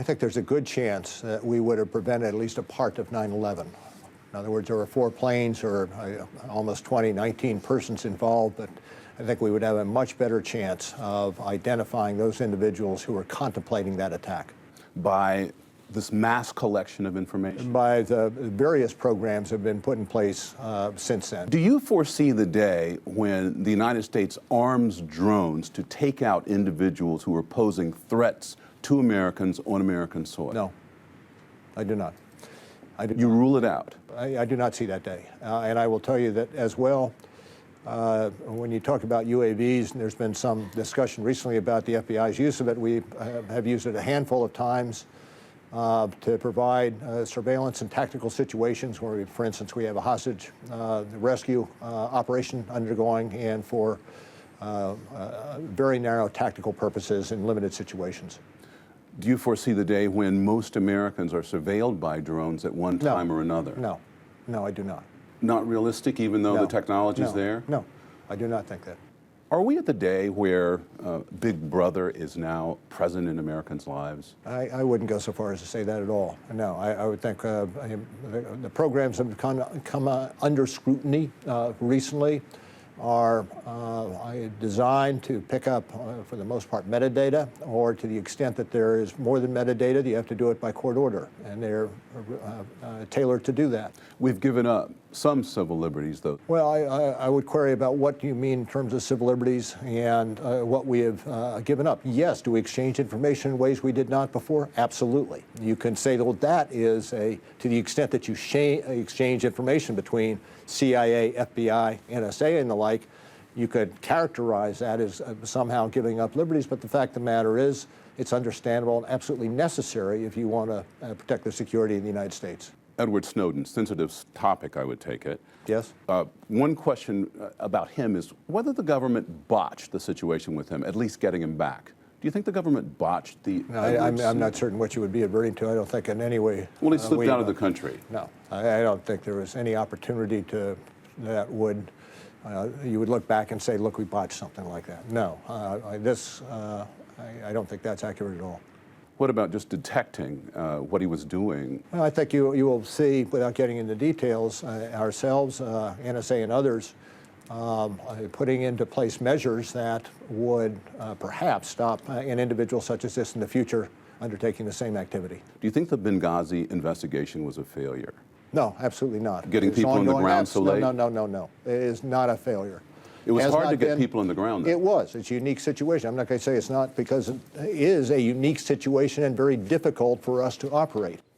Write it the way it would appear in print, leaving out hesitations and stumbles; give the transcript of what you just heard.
think there's a good chance that we would have prevented at least a part of 9/11. In other words, there were 4 planes or almost 20, 19 persons involved, but I think we would have a much better chance of identifying those individuals who were contemplating that attack. By this mass collection of information? By the various programs that have been put in place since then. Do you foresee the day when the United States arms drones to take out individuals who are posing threats to Americans on American soil? No, I do not. You rule it out? I do not see that day. And I will tell you that as well, when you talk about UAVs, and there's been some discussion recently about the FBI's use of it. We have used it a handful of times to provide surveillance in tactical situations where, for instance, we have a hostage rescue operation undergoing, and for very narrow tactical purposes in limited situations. Do you foresee the day when most Americans are surveilled by drones at one time or another? No, no, I do not. Not realistic, even though the technology is there? No, I do not think that. Are we at the day where Big Brother is now present in Americans' lives? I wouldn't go so far as to say that at all. No, I would think the programs that have come under scrutiny recently are designed to pick up, for the most part, metadata, or to the extent that there is more than metadata, you have to do it by court order, and they're tailored to do that. We've given up some civil liberties, though. Well, I would query about what you mean in terms of civil liberties and what we have given up. Yes, do we exchange information in ways we did not before? Absolutely. You can say that, well, that is to the extent that you exchange information between CIA, FBI, NSA, and the like, you could characterize that as somehow giving up liberties, but the fact of the matter is it's understandable and absolutely necessary if you want to protect the security of the United States. Edward Snowden, sensitive topic, I would take it. Yes. One question about him is whether the government botched the situation with him, at least getting him back. Do you think the government botched the... No, I'm not certain what you would be adverting to. I don't think in any way... Well, he slipped out of the country. No, I don't think there was any opportunity that would... you would look back and say, look, we botched something like that. No, I don't think that's accurate at all. What about just detecting what he was doing? Well, I think you will see, without getting into details, ourselves, NSA and others, putting into place measures that would perhaps stop an individual such as this in the future undertaking the same activity. Do you think the Benghazi investigation was a failure? No, absolutely not. Getting people on the ground so late? No. It is not a failure. It was hard to get people on the ground, though. It was. It's a unique situation. I'm not going to say it's not, because it is a unique situation and very difficult for us to operate.